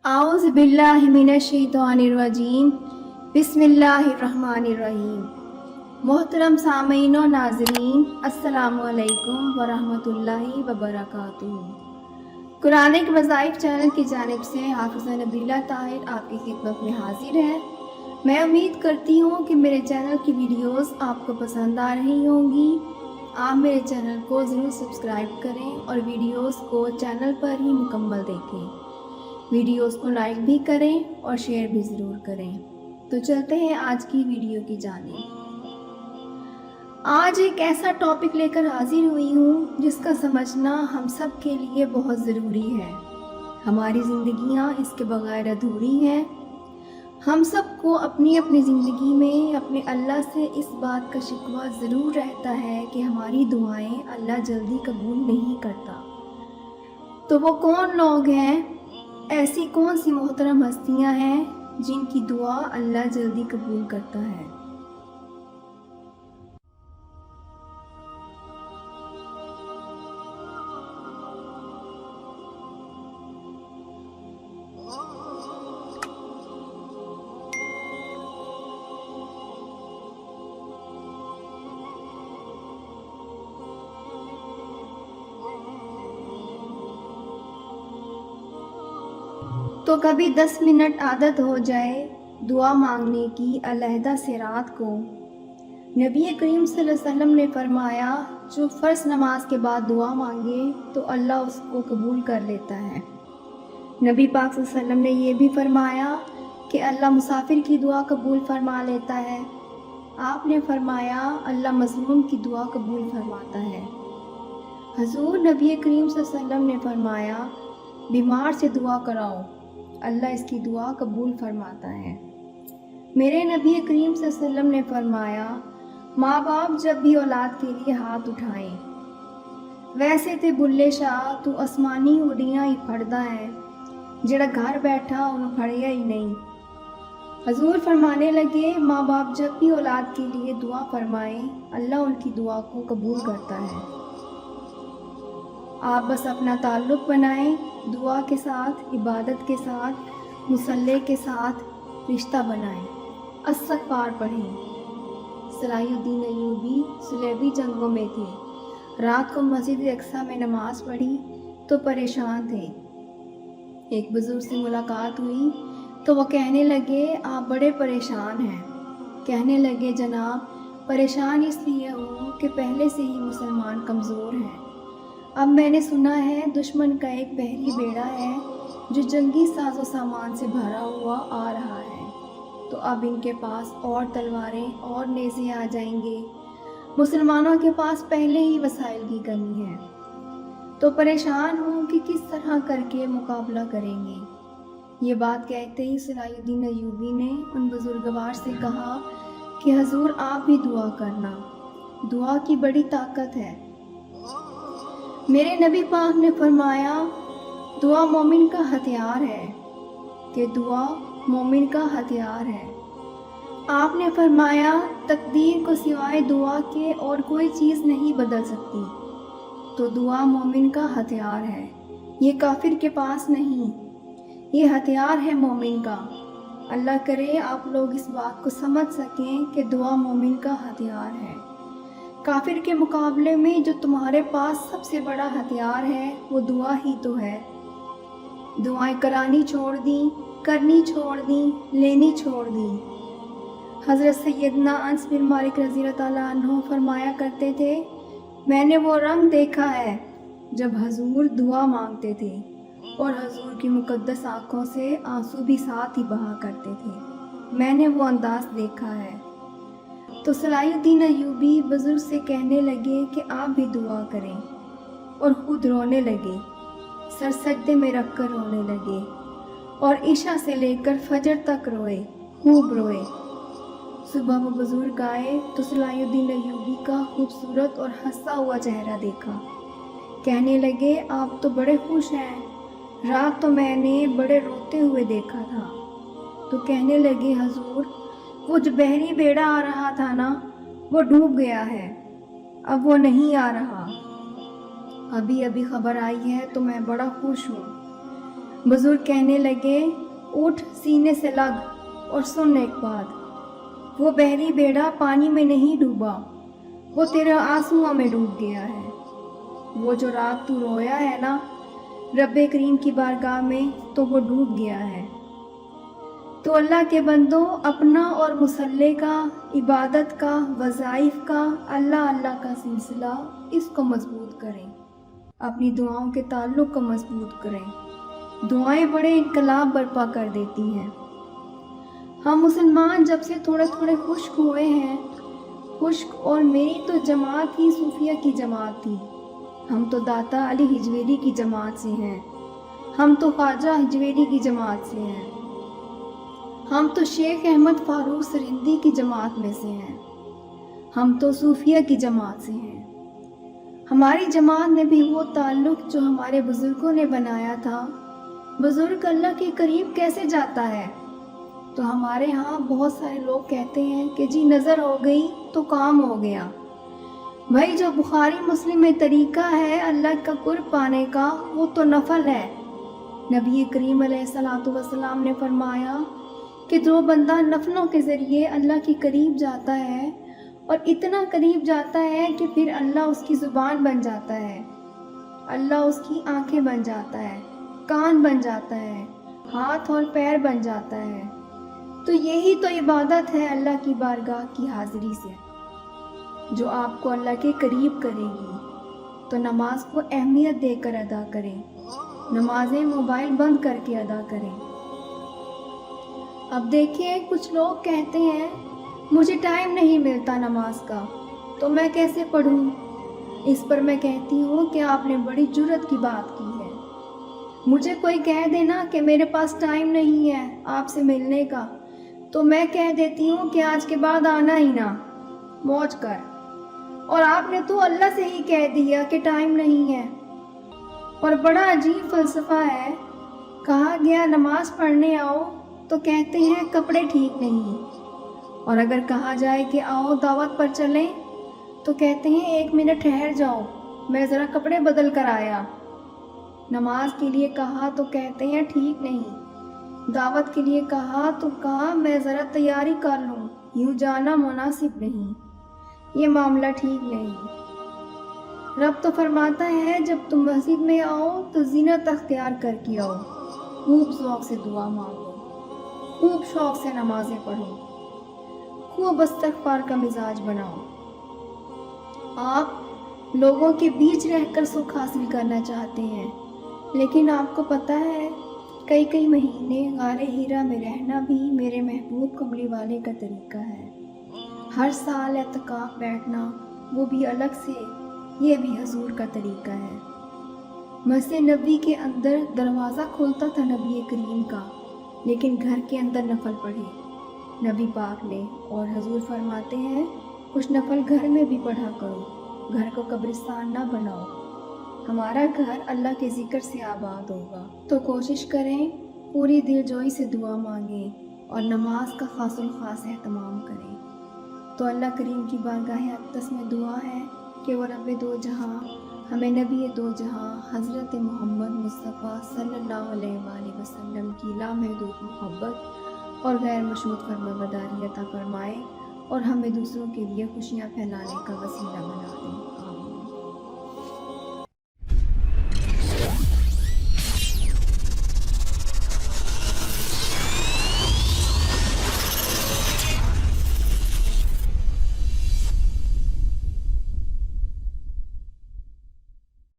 आऊज़ु बिल्लाहि मिनश्शैतानिर्रजीम बिस्मिल्लाहिर्रहमानिर्रहीम। मोहतरम सामीन और नाज़रीन, अस्सलामु अलैकुम वरहमतुल्लाहि वबरकातुहू। कुरानिक वज़ाइफ चैनल की जानिब से हाफ़िज़ा नबीला ताहिर आपकी खिदमत में हाजिर है। मैं उम्मीद करती हूँ कि मेरे चैनल की वीडियोस आपको पसंद आ रही होंगी। आप मेरे चैनल को ज़रूर सब्सक्राइब करें और वीडियोस को चैनल पर ही मुकम्मल देखें। वीडियोस को लाइक भी करें और शेयर भी ज़रूर करें। तो चलते हैं आज की वीडियो की जानिब। आज एक ऐसा टॉपिक लेकर हाजिर हुई हूँ जिसका समझना हम सब के लिए बहुत ज़रूरी है। हमारी ज़िंदगियाँ इसके बगैर अधूरी हैं। हम सबको अपनी अपनी ज़िंदगी में अपने अल्लाह से इस बात का शिकवा ज़रूर रहता है कि हमारी दुआएं अल्लाह जल्दी कबूल नहीं करता। तो वो कौन लोग हैं, ऐसी कौन सी मोहतरम हस्तियां हैं जिनकी दुआ अल्लाह जल्दी कबूल करता है। तो कभी 10 मिनट आदत हो जाए दुआ मांगने की अलहदा से रात को। नबी करीम सल्लल्लाहु अलैहि वसल्लम ने फरमाया, जो फ़र्ज़ नमाज के बाद दुआ मांगे तो अल्लाह उसको कबूल कर लेता है। नबी पाक सल्लल्लाहु अलैहि वसल्लम ने ये भी फरमाया कि अल्लाह मुसाफिर की दुआ कबूल फरमा लेता है। आपने फरमाया अल्लाह मज़लूम की दुआ कबूल फरमाता है। हजूर नबी करीम सल्लल्लाहु अलैहि वसल्लम ने फरमाया, बीमार से दुआ कराओ, अल्लाह इसकी दुआ कबूल फरमाता है। मेरे नबी करीम सल्लल्लाहु अलैहि वसल्लम ने फरमाया, माँ बाप जब भी औलाद के लिए हाथ उठाएं, वैसे ते बुल्ले शाह तू आसमानी उड़ियाँ ही फड़दा है, जड़ा घर बैठा उन्हें फड़िया ही नहीं। हजूर फरमाने लगे, माँ बाप जब भी औलाद के लिए दुआ फरमाएं, अल्लाह उनकी दुआ को कबूल करता है। आप बस अपना ताल्लुक़ बनाएं दुआ के साथ, इबादत के साथ, मुसल्ले के साथ रिश्ता बनाएं, इस्तग़फ़ार पढ़ें। सलाहुद्दीन अय्यूबी सुलेबी जंगों में थे। रात को मस्जिद अक्सा में नमाज़ पढ़ी तो परेशान थे। एक बुज़ुर्ग से मुलाकात हुई तो वो कहने लगे, आप बड़े परेशान हैं। कहने लगे, जनाब परेशान इसलिए हूँ कि पहले से ही मुसलमान कमज़ोर हैं। अब मैंने सुना है दुश्मन का एक बहरी बेड़ा है जो जंगी साजो सामान से भरा हुआ आ रहा है, तो अब इनके पास और तलवारें और नेज़े आ जाएंगे। मुसलमानों के पास पहले ही वसाइल की कमी है, तो परेशान हूँ कि किस तरह करके मुकाबला करेंगे। ये बात कहते ही सलाहुद्दीन अय्यूबी ने उन बुजुर्गवार से कहा कि हजूर आप भी दुआ करना, दुआ की बड़ी ताकत है। मेरे नबी पाक ने फरमाया, दुआ मोमिन का हथियार है, कि दुआ मोमिन का हथियार है। आपने फरमाया, तकदीर को सिवाय दुआ के और कोई चीज़ नहीं बदल सकती, तो दुआ मोमिन का हथियार है, ये काफिर के पास नहीं, ये हथियार है मोमिन का। अल्लाह करे आप लोग इस बात को समझ सकें कि दुआ मोमिन का हथियार है। काफिर के मुकाबले में जो तुम्हारे पास सबसे बड़ा हथियार है वो दुआ ही तो है। दुआएं करानी छोड़ दी, करनी छोड़ दी, लेनी छोड़ दी। हज़रत सैयदना अनस बिन मालिक रज़ियल्लाहु ताला अन्हु फरमाया करते थे, मैंने वो रंग देखा है जब हजूर दुआ मांगते थे और हजूर की मुकद्दस आँखों से आंसू भी साथ ही बहा करते थे। मैंने वो अंदाज देखा है। तो सलाहुद्दीन अय्यूबी बुजुर्ग से कहने लगे कि आप भी दुआ करें, और खुद रोने लगे, सर सजदे में रख कर रोने लगे और ईशा से लेकर फजर तक रोए, खूब रोए। सुबह वो बुजुर्ग आए तो सलाहुद्दीन अय्यूबी का खूबसूरत और हंसा हुआ चेहरा देखा। कहने लगे, आप तो बड़े खुश हैं, रात तो मैंने बड़े रोते हुए देखा था। तो कहने लगे, हजूर वो जो बहरी बेड़ा आ रहा था ना, वो डूब गया है, अब वो नहीं आ रहा। अभी अभी खबर आई है तो मैं बड़ा खुश हूँ। बुजुर्ग कहने लगे, उठ सीने से लग और सुन एक बात, वो बहरी बेड़ा पानी में नहीं डूबा, वो तेरे आंसुओं में डूब गया है। वो जो रात तू रोया है ना रब्बे करीम की बारगाह में, तो वो डूब गया है। तो अल्लाह के बंदों, अपना और मुसल्ले का, इबादत का, वज़ाइफ का, अल्लाह अल्लाह का सिलसिला, इसको मजबूत करें। अपनी दुआओं के ताल्लुक़ को मजबूत करें। दुआएं बड़े इनकलाब बर्पा कर देती हैं। हम मुसलमान जब से थोड़े थोड़े खुश्क हुए हैं, खुश्क, और मेरी तो जमात ही सूफिया की जमात थी। हम तो दाता अली हिजवेरी की जमात से हैं, हम तो ख्वाजा हिजवेरी की जमात से हैं, हम तो शेख अहमद फारूक सरिंदी की जमात में से हैं, हम तो सूफिया की जमात से हैं। हमारी जमात में भी वो ताल्लुक़ जो हमारे बुज़ुर्गों ने बनाया था। बुज़ुर्ग अल्लाह के करीब कैसे जाता है? तो हमारे यहाँ बहुत सारे लोग कहते हैं कि जी नज़र हो गई तो काम हो गया। भाई, जो बुखारी मुस्लिम में तरीका है अल्लाह का कुर्ब पाने का, वो तो नफल है। नबी करीम अलैहिस्सलातु वस्सलाम ने फरमाया कि जो बंदा नफलों के ज़रिए अल्लाह के करीब जाता है, और इतना करीब जाता है कि फिर अल्लाह उसकी ज़ुबान बन जाता है, अल्लाह उसकी आंखें बन जाता है, कान बन जाता है, हाथ और पैर बन जाता है। तो यही तो इबादत है अल्लाह की बारगाह की हाज़िरी से, जो आपको अल्लाह के करीब करेगी। तो नमाज को अहमियत देकर अदा करें, नमाजें मोबाइल बंद करके अदा करें। अब देखिए, कुछ लोग कहते हैं मुझे टाइम नहीं मिलता नमाज का, तो मैं कैसे पढ़ूं? इस पर मैं कहती हूँ कि आपने बड़ी जुर्रत की बात की है। मुझे कोई कह देना कि मेरे पास टाइम नहीं है आपसे मिलने का, तो मैं कह देती हूँ कि आज के बाद आना ही ना, मौज कर। और आपने तो अल्लाह से ही कह दिया कि टाइम नहीं है। और बड़ा अजीब फ़लसफ़ा है, कहा गया नमाज पढ़ने आओ तो कहते हैं कपड़े ठीक नहीं, और अगर कहा जाए कि आओ दावत पर चलें तो कहते हैं 1 मिनट ठहर जाओ, मैं ज़रा कपड़े बदल कर आया। नमाज के लिए कहा तो कहते हैं ठीक नहीं, दावत के लिए कहा तो कहा मैं ज़रा तैयारी कर लूँ, यूँ जाना मुनासिब नहीं, ये मामला ठीक नहीं। रब तो फरमाता है जब तुम मस्जिद में आओ तो ज़ीनत अख्तियार करके आओ, खूब शौक़ से दुआ मांगो, खूब शौक़ से नमाज़ें पढ़ो, खूब इस्तिग़फ़ार का मिजाज बनाओ। आप लोगों के बीच रहकर सुख हासिल करना चाहते हैं, लेकिन आपको पता है कई कई महीने गारे हीरा में रहना भी मेरे महबूब कमली वाले का तरीका है। हर साल एतकाफ़ बैठना, वो भी अलग से, ये भी हजूर का तरीका है। मस्जिद नबी के अंदर दरवाज़ा खुलता था नबी करीम का, लेकिन घर के अंदर नफल पढ़े नबी पाक ने, और हजूर फरमाते हैं कुछ नफल घर में भी पढ़ा करो, घर को कब्रिस्तान ना बनाओ। हमारा घर अल्लाह के ज़िक्र से आबाद होगा। तो कोशिश करें, पूरी दिलजोई से दुआ मांगें और नमाज का खासुल खास एहतमाम करें। तो अल्लाह करीम की बारगाह अक़दस में दुआ है कि वो रब्बे दो जहां हमें नबी दो जहां हज़रत मोहम्मद मुस्तफ़ा सल्लल्लाहु अलैहि वसल्लम की लामहदूद मोहब्बत और गैर मशहूद फरमाबरदारी अता फरमाए, और हमें दूसरों के लिए खुशियाँ फैलाने का वसीला बनाए।